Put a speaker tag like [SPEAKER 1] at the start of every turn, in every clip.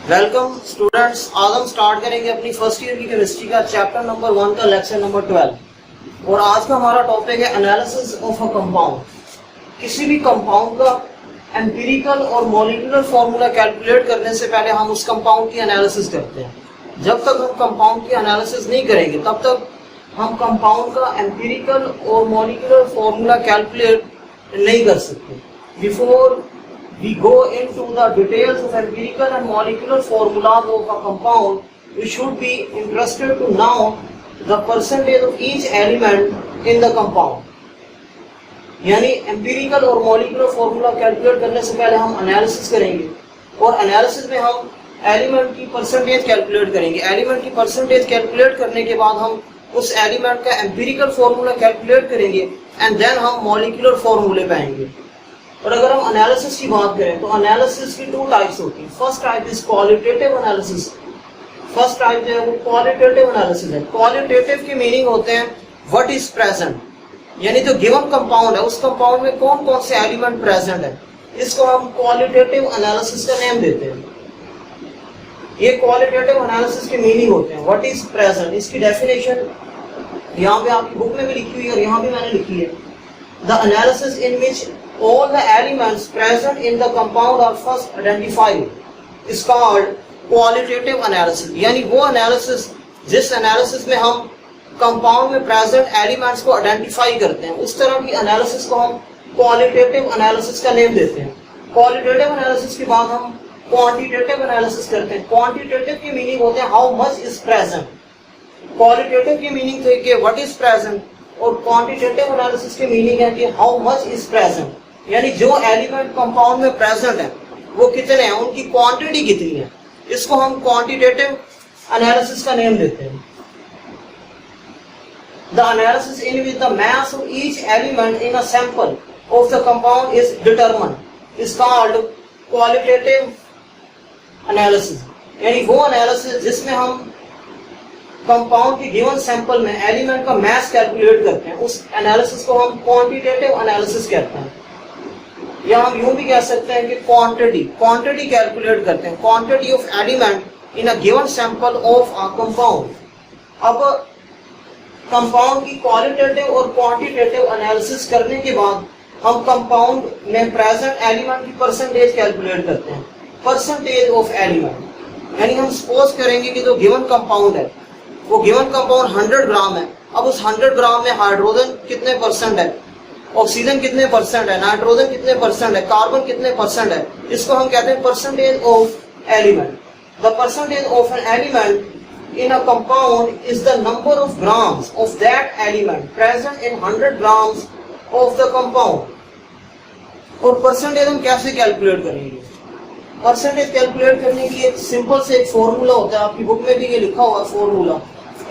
[SPEAKER 1] Welcome students, आज हम start करेंगे अपनी फर्स्ट ईयर की केमिस्ट्री का चैप्टर नंबर 1 का लेक्चर नंबर 12 और आज का हमारा टॉपिक है एनालिसिस ऑफ अ कंपाउंड। किसी भी कंपाउंड का एम्पिरिकल और मॉलिक्यूलर फॉर्मूला कैलकुलेट करने से पहले हम उस कंपाउंड की एनालिसिस करते हैं। जब तक हम कंपाउंड की एनालिसिस नहीं करेंगे तब तक हम कंपाउंड का एम्पिरिकल और मॉलिक्यूलर फॉर्मूला कैलकुलेट नहीं कर सकते। Before we go into the details of empirical and molecular formulas of a compound, we should be interested to know the percentage of each element in the compound. यानी empirical और molecular formula calculate करने से पहले हम analysis करेंगे और analysis में हम एलिमेंट की परसेंटेज कैलकुलेट करेंगे। एलिमेंट की परसेंटेज कैलकुलेट करने के बाद हम उस एलिमेंट का एम्पिरिकल फॉर्मूला कैलकुलेट करेंगे एंड देन हम मॉलिक्यूलर फॉर्मूले पे आएंगे। और अगर हम एनालिसिस की बात करें तो एनालिसिस की दो टाइप्स होती हैं। First type is qualitative analysis. First type जो है वो क्वालिटेटिव एनालिसिस है। क्वालिटेटिव की मीनिंग होते हैं व्हाट इज प्रेजेंट, यानी जो गिवन कंपाउंड है उस कंपाउंड में कौन कौन से एलिमेंट प्रेजेंट है, इसको हम क्वालिटेटिव एनालिसिस का नेम देते हैं। ये क्वालिटेटिव एनालिसिस की मीनिंग होते हैं व्हाट इज प्रेजेंट। इसकी डेफिनेशन यहाँ पे आपकी बुक में भी लिखी हुई है और यहाँ भी मैंने लिखी है। The analysis in which all the elements present in the compound are first identified is called qualitative analysis। यानी वो एनालिसिस जिस एनालिसिस में हम कंपाउंड में प्रेजेंट एलिमेंट्स को आइडेंटिफाई करते हैं, उस तरह की एनालिसिस को हम क्वालिटेटिव एनालिसिस का नेम देते हैं। क्वालिटेटिव एनालिसिस के बाद हम क्वांटिटेटिव एनालिसिस करते हैं। क्वांटिटेटिव की मीनिंग होते हैं how much is present. Qualitative की मीनिंग थी कि व्हाट इज प्रेजेंट और क्वांटिटेटिव एनालिसिस की मीनिंग है कि हाउ मच इज प्रेजेंट, यानी जो एलिमेंट कंपाउंड में प्रेजेंट है वो कितने हैं, उनकी क्वांटिटी कितनी है, इसको हम क्वांटिटेटिव एनालिसिस का नेम देते हैं। The analysis in which the mass of each element in a sample of the compound is determined is called qualitative analysis. यानी वो एनालिसिस जिसमें हम कंपाउंड के गिवन सैंपल में एलिमेंट का मास कैलकुलेट करते हैं, उस एनालिसिस को हम क्वांटिटेटिव एनालिसिस कहते हैं। या हम यूं भी कह सकते हैं कि क्वांटिटी कैलकुलेट करते हैं, quantity of element in a given sample of a compound. अब कंपाउंड की क्वालिटेटिव और क्वांटिटेटिव एनालिसिस करने के बाद हम कंपाउंड में प्रेजेंट एलिमेंट की परसेंटेज कैलकुलेट करते हैं, परसेंटेज ऑफ एलिमेंट। यानी हम सपोज करेंगे कि जो गिवन कंपाउंड है वो गिवन कंपाउंड 100 ग्राम है। अब उस 100 ग्राम में हाइड्रोजन कितने परसेंट है, ऑक्सीजन कितने परसेंट है, नाइट्रोजन कितने परसेंट है, कार्बन कितने परसेंट है, इसको हम कहते हैं percentage of element. The percentage of an element in a compound is the number of grams of that element present in 100 grams of the compound. और परसेंटेज हम कैसे कैलकुलेट करेंगे? परसेंटेज कैलकुलेट करने के लिए सिंपल से एक फॉर्मूला होता है, आपकी बुक में भी ये लिखा हुआ है फॉर्मूला।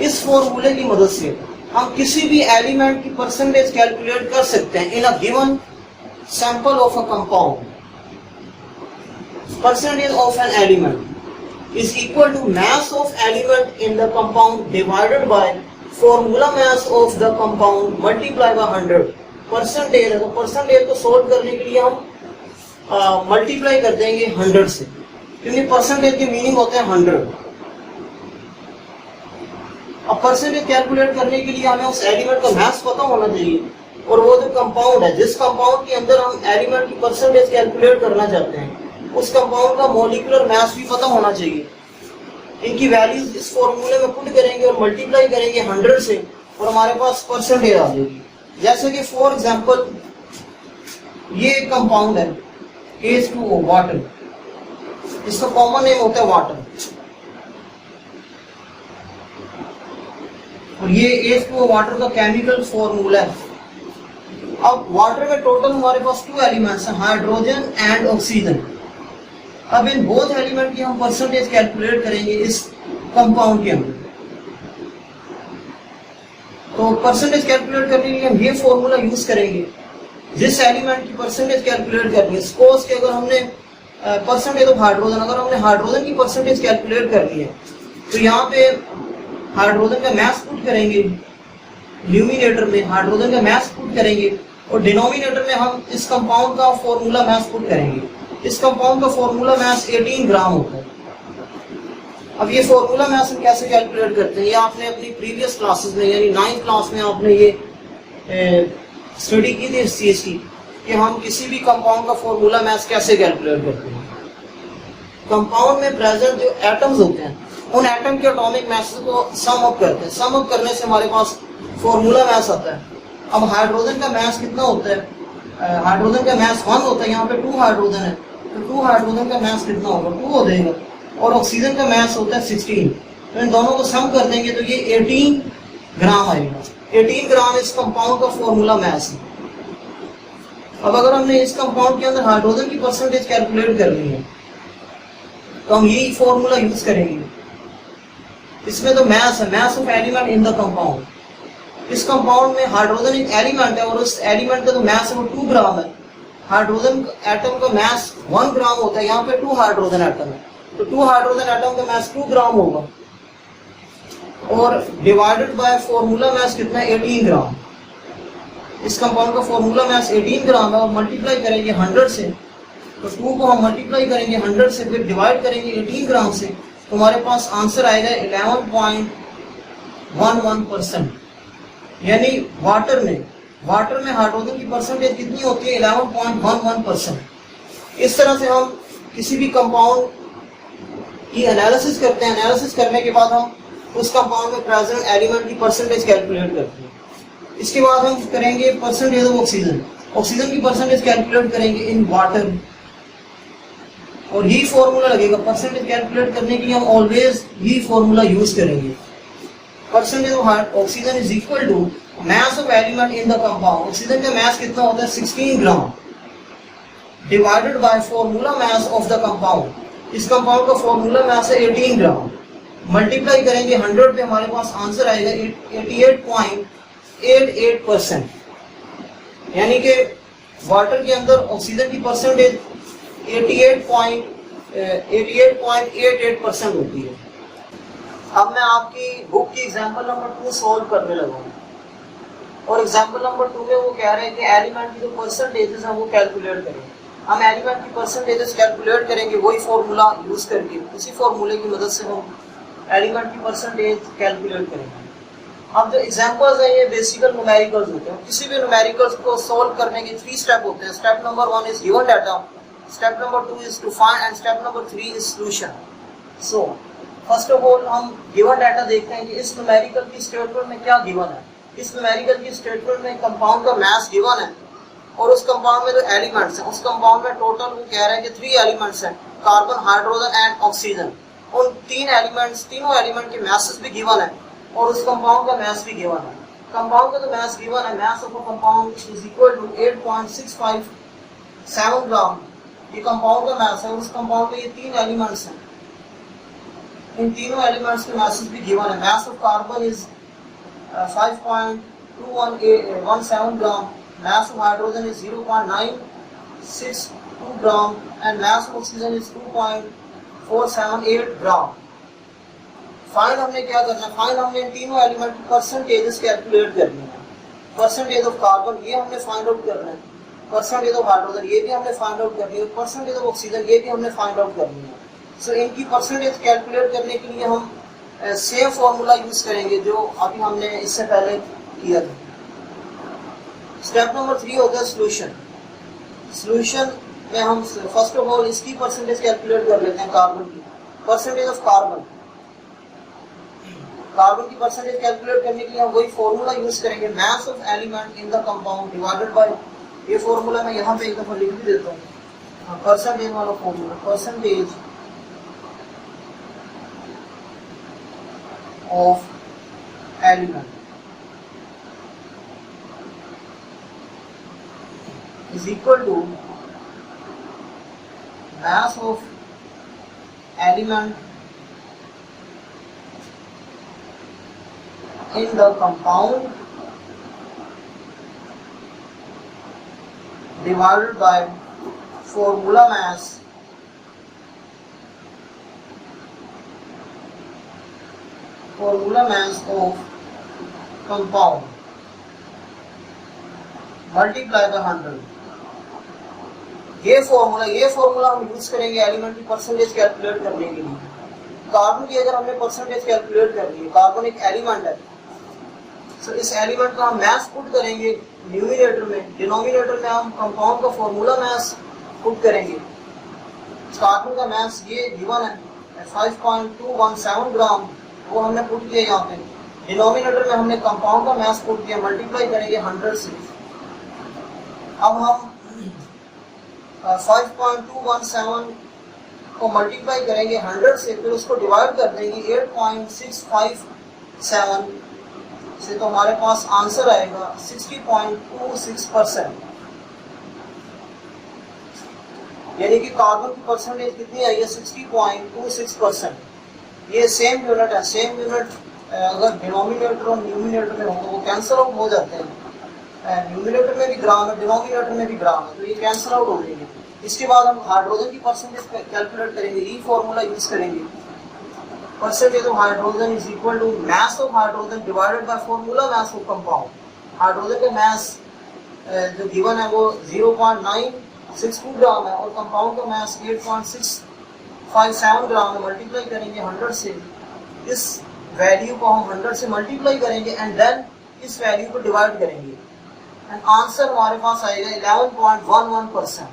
[SPEAKER 1] इस फॉर्मूले की मदद से हम किसी भी एलिमेंट की परसेंटेज कैलकुलेट कर सकते हैं in a given sample of a compound. Percentage of an element is equal to mass of element in the compound divided by formula mass of the compound multiply by 100। Percentage है तो percentage को solve करने के लिए हम multiply कर देंगे 100 से, क्योंकि परसेंटेज की मीनिंग होते हैं 100। अब परसेंटेज कैलकुलेट करने के लिए हमें उस एलिमेंट का मास पता होना चाहिए और वो जो कंपाउंड है जिस कंपाउंड के अंदर हम एलिमेंट की परसेंटेज कैलकुलेट करना चाहते हैं उस कंपाउंड का मॉलिक्यूलर मास भी पता होना चाहिए। इनकी वैल्यूज इस फॉर्मूले में पुट करेंगे और मल्टीप्लाई करेंगे 100 से और हमारे पास परसेंटेज आ जाएगी। जैसे कि फॉर एग्जाम्पल ये एक कंपाउंड है H2O वाटर, इसका कॉमन नेम होता है वाटर, और ये H2O वाटर का केमिकल फॉर्मूला है। अब वाटर में टोटल हमारे पास 2 एलिमेंट्स हैं, हाइड्रोजन एंड ऑक्सीजन। अब इन बोथ एलिमेंट की हम परसेंटेज कैलकुलेट करेंगे इस कंपाउंड के अंदर। तो परसेंटेज कैलकुलेट करने के लिए हम ये फॉर्मूला यूज करेंगे। जिस एलिमेंट की परसेंटेज कैलकुलेट करनी है, सपोज कि अगर हमने परसेंटेज ऑफ हाइड्रोजन, अगर हमने हाइड्रोजन की परसेंटेज कैलकुलेट करनी है तो यहाँ पे हाइड्रोजन का मास पुट करेंगे, न्यूमिनेटर में हाइड्रोजन का मास पुट करेंगे और डिनोमिनेटर में हम इस कंपाउंड का फॉर्मूला मास पुट करेंगे। इस कंपाउंड का फॉर्मूला मास 18 ग्राम होता है। अब ये फॉर्मूला मैथ्स हम कैसे कैलकुलेट करते हैं, ये आपने अपनी प्रीवियस क्लासेस में यानी 9th क्लास में आपने ये स्टडी की थी इस चीज की कि हम किसी भी कंपाउंड का फॉर्मूला मैथ्स कैसे कैलकुलेट करते हैं। कंपाउंड में प्रेजेंट जो एटम्स होते हैं उन एटम के एटॉमिक मैसेज को सम अप करते हैं। सम अप करने से हमारे पास फॉर्मूला मैथ्स आता है। अब हाइड्रोजन का मैस कितना होता है, हाइड्रोजन का मैस 1 होता है, यहाँ पे 2 हाइड्रोजन है तो 2 हाइड्रोजन का मैस कितना होगा, 2 हो जाएगा। और ऑक्सीजन का मैस होता है 16, तो इन दोनों को सम कर देंगे तो ये 18 ग्राम आएगा। 18 ग्राम इस कंपाउंड का फॉर्मूला मैस है। अब अगर हमने इस कंपाउंड के अंदर हाइड्रोजन की परसेंटेज कैलकुलेट करनी है तो हम यही फॉर्मूला यूज करेंगे। इसमें तो मैस है, mass of element in the compound. इस कंपाउंड में हाइड्रोजन एक एलिमेंट है और उस एलिमेंट का तो मैस है वो 2 ग्राम है। हाइड्रोजन एटम का मैस 1 ग्राम होता है, यहाँ पे 2 हाइड्रोजन एटम है तो 2 हाइड्रोजन एटम का मैस 2 ग्राम होगा और डिवाइडेड बाय फॉर्मूला मैस कितना है 18 ग्राम। इस कंपाउंड का फॉर्मूला मैस 18 ग्राम है और मल्टीप्लाई करेंगे 100 से, तो 2 को हम मल्टीप्लाई करेंगे 100 से फिर डिवाइड करेंगे 18 ग्राम से, तो हमारे पास आंसर आएगा 11.11%। यानी वाटर में हाइड्रोजन की परसेंटेज कितनी होती है 11.11%। इस तरह से हम किसी भी कंपाउंड की एनालिसिस करते हैं। एनालिसिस करने के बाद हम उस कंपाउंड में प्रेजेंट एलिमेंट की परसेंटेज कैलकुलेट करते हैं। इसके बाद हम करेंगे परसेंटेज ऑफ ऑक्सीजन। ऑक्सीजन की परसेंटेज कैलकुलेट करेंगे इन वाटर और यही फॉर्मूला लगेगा। परसेंटेज कैलकुलेट करने के लिए हम ऑलवेज यही फॉर्मूला यूज करेंगे। Percentage of oxygen is equal to mass of element in the compound. Oxygen का मास कितना होता है 16 gram divided by formula mass of the compound. इस कंपाउंड का फॉर्मूला मास है 18 ग्राम, मल्टीप्लाई करेंगे 100 पे, हमारे पास आंसर आएगा 88.88%। यानी कि वाटर के अंदर ऑक्सीजन की परसेंटेज 88.88% होती है। अब मैं आपकी बुक की एग्जांपल नंबर 2 सॉल्व करने लगा हूँ और एग्जांपल नंबर 2 में वो कह रहे हैं कि एलिमेंट की जो परसेंटेजेस हैं वो कैलकुलेट करें। हम एलिमेंट की परसेंटेजेस कैलकुलेट करेंगे वही फॉर्मूला यूज करके। उसी फॉर्मूले की मदद से हम एलिमेंट की परसेंटेज कैलकुलेट करेंगे। अब जो एग्जांपल्स हैं ये बेसिकल न्यूमेरिकल्स होते हैं। किसी भी न्यूमेरिकल्स को सॉल्व करने के 3 स्टेप होते हैं। Step number 1 is given data, step number 2 is to find and step number 3 is solution. So first of all हम गिवन डाटा देखते हैं कि इस न्यूमेरिकल की स्टेटमेंट में क्या गिवन है। इस न्यूमेरिकल की स्टेटमेंट में कंपाउंड का मास गिवन है और उस कंपाउंड में जो एलिमेंट्स हैं उस कंपाउंड में टोटल वो कह रहे हैं कि 3 एलिमेंट्स हैं, कार्बन, हाइड्रोजन एंड ऑक्सीजन। उन 3 एलिमेंट्स, तीनों एलिमेंट के मासेस भी गिवन है और उस कंपाउंड का मास भी गिवन है। कंपाउंड का तो मास गिवन है, mass of a compound is equal to 8.657 gram. ये कंपाउंड का मास है और उस कंपाउंड में ये 3 एलिमेंट्स हैं। इन तीनों एलिमेंट्स के मासेस भी गिवन है। Mass of carbon is 5.2117 gram, mass of hydrogen is 0.962 gram and mass of oxygen is 2.478 gram। Fine हमने क्या करना है, फाइन हमने इन तीनों एलिमेंट की परसेंटेजेस कैलकुलेट करनी है। परसेंटेज ऑफ कार्बन ये हमने फाइंड आउट करना है, परसेंटेज ऑफ हाइड्रोजन ये भी हमने फाइंड आउट करनी है, परसेंटेज ऑफ ऑक्सीजन ये भी हमने फाइंड आउट करनी है। सो इनकी परसेंटेज कैलकुलेट करने के लिए हम सेम फॉर्मूला यूज करेंगे जो अभी हमने इससे पहले किया था। स्टेप नंबर 3 होता है सॉल्यूशन। सॉल्यूशन में हम फर्स्ट ऑफ ऑल इसकी परसेंटेज कैलकुलेट कर लेते हैं, कार्बन की परसेंटेज ऑफ कार्बन। कार्बन की परसेंटेज कैलकुलेट करने के लिए हम वही फॉर्मूला यूज करेंगे, मास of element in the compound divided bye, ये फॉर्मूला मैं यहाँ पे एक दफा लिख भी देता हूँ, परसेंटेज वाला formula, percentage of element is equal to mass of element in the compound divided by formula mass of compound multiply by 100। ये फॉर्मूला हम यूज करेंगे एलिमेंट की परसेंटेज कैलकुलेट करने के लिए। कार्बन की अगर हमने परसेंटेज कैलकुलेट कर ली, कार्बन एक एलिमेंट है, तो इस एलिमेंट का हम मास पुट करेंगे न्यूमिनेटर में, डिनोमिनेटर में हम कंपाउंड का फॉर्मूला मास पुट करेंगे। कार्बन का मास ये गिवन है 5.217 ग्राम, वो हमने पुट किया यहाँ पे। डिनोमिनेटर में हमने कंपाउंड का मास पुट किया, मल्टीप्लाई करेंगे 100 से। अब हम 5.217 को मल्टीप्लाई करेंगे 100 से, फिर उसको डिवाइड कर देंगे 8.657 से, तो हमारे पास आंसर आएगा 60.26%। यानी कि कार्बन की परसेंटेज कितनी आई है 60.26%। ये सेम यूनिट है, सेम यूनिट अगर डिनोमिनेटर और न्यूमिनेटर में हो तो वो कैंसिल आउट हो जाते हैं। न्यूमिनेटर में भी ग्राम है, डिनोमिनेटर में भी ग्राम है, तो ये कैंसिल आउट हो जाएंगे। इसके बाद हम हाइड्रोजन की परसेंटेज कैलकुलेट करेंगे, ई फॉर्मूला यूज करेंगे। Percentage of hydrogen is equal to mass of hydrogen divided by formula mass of compound. Hydrogen का मास जो गिवन है वो 0.962 ग्राम है और कंपाउंड का मास 8.657 ग्राम है। मल्टीप्लाई करेंगे 100 से, इस वैल्यू को हम 100 से मल्टीप्लाई करेंगे एंड देन इस वैल्यू को डिवाइड करेंगे एंड आंसर हमारे पास आएगा 11.11%।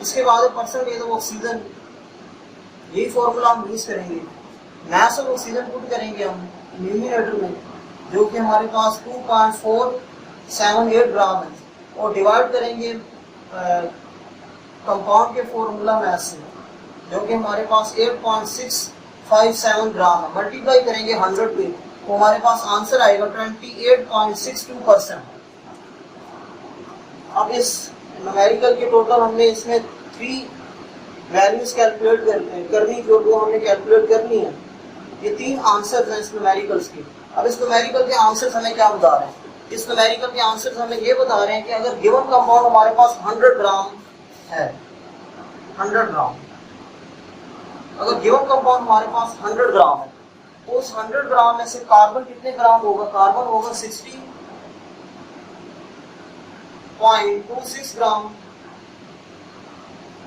[SPEAKER 1] इसके बाद परसेंटेज ऑफ ऑक्सीजन, यही फॉर्मूला हम यूज करेंगे। मास ऑफ ऑक्सीजन पुट करेंगे हम न्यूमिनेटर में, जो कि हमारे पास 2.478 ग्राम है, और डिवाइड करेंगे कंपाउंड के फॉर्मूला मास से, जो कि हमारे पास 8.657 ग्राम है। मल्टीप्लाई करेंगे 100 पे, तो हमारे पास आंसर आएगा 28.62%। अब इस न्यूमेरिकल के टोटल हमने इसमें 3 वैल्यूज कैलकुलेट करनी, जो हमने कैलकुलेट करनी है। ये 3 आंसर्स हैं इस न्यूमेरिकल्स के। अब इस न्यूमेरिकल के आंसर्स हमें क्या बता रहे हैं? इस न्यूमेरिकल के आंसर्स हमें ये बता रहे हैं कि अगर गिवन कंपाउंड हमारे पास 100 ग्राम है, 100 ग्राम, अगर गिवन कंपाउंड हमारे पास 100 ग्राम है, तो उस 100 ग्राम में से कार्बन कितने ग्राम होगा? कार्बन होगा 60.26 ग्राम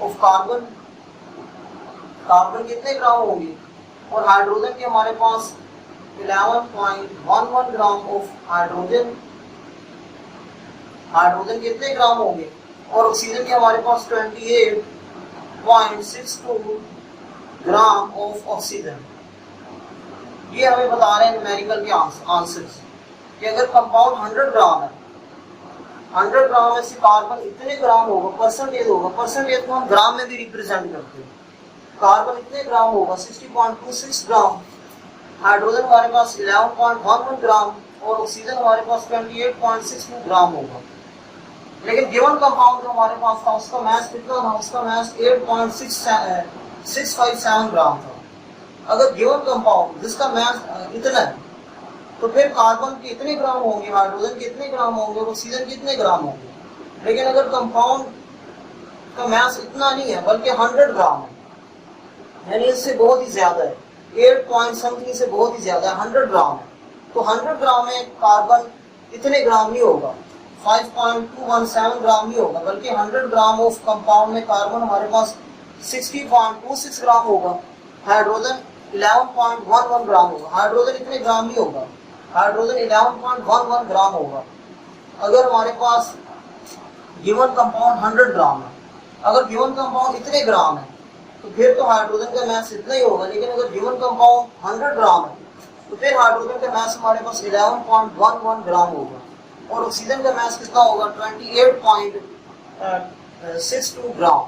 [SPEAKER 1] ऑफ कार्बन। कार्बन कितने ग्राम होंगे? और हाइड्रोजन के हमारे पास 11.11 ग्राम ऑफ हाइड्रोजन। हाइड्रोजन कितने ग्राम होंगे? और ऑक्सीजन के हमारे पास 28.62 ग्राम ऑफ ऑक्सीजन। ये हमें बता रहे हैं न्यूमेरिकल के आंसर्स कि अगर कंपाउंड 100 ग्राम है, 100 ग्राम में से कार्बन इतने ग्राम होगा, परसेंटेज होगा। परसेंटेज को हम ग्राम में भी रिप्रेजेंट करते हैं। कार्बन इतने ग्राम होगा 60.26 ग्राम, हाइड्रोजन हमारे पास 11.11 ग्राम और ऑक्सीजन हमारे पास 28.62 ग्राम होगा। लेकिन गिवन कंपाउंड जो हमारे पास था उसका मास कितना था? उसका मास 8.657 ग्राम था। अगर गिवन कंपाउंड जिसका मास इतना है, तो फिर कार्बन के इतने ग्राम होंगे, हाइड्रोजन के इतने ग्राम होंगे और ऑक्सीजन के इतने ग्राम होंगे। लेकिन अगर कंपाउंड का मास इतना नहीं है बल्कि 100 ग्राम है, यानी इससे बहुत ही ज्यादा है, 8 पॉइंट समथिंग से बहुत ही ज्यादा है, 100 ग्राम है, तो 100 ग्राम में कार्बन इतने ग्राम नहीं होगा, 5.217 ग्राम नहीं होगा, बल्कि 100 ग्राम ऑफ कंपाउंड में कार्बन हमारे पास 60.26 ग्राम होगा, हाइड्रोजन 11.11 ग्राम होगा। हाइड्रोजन इतने ग्राम नहीं होगा, हाइड्रोजन 11.11 ग्राम होगा। अगर हमारे पास गिवन कंपाउंड 100 ग्राम है, अगर गिवन कंपाउंड इतने ग्राम है, तो फिर तो हाइड्रोजन का मास इतना ही होगा। लेकिन अगर गिवन कंपाउंड 100 ग्राम है, तो फिर हाइड्रोजन का मास हमारे पास 11.11 ग्राम होगा और ऑक्सीजन का मास कितना होगा? 28.62 ग्राम।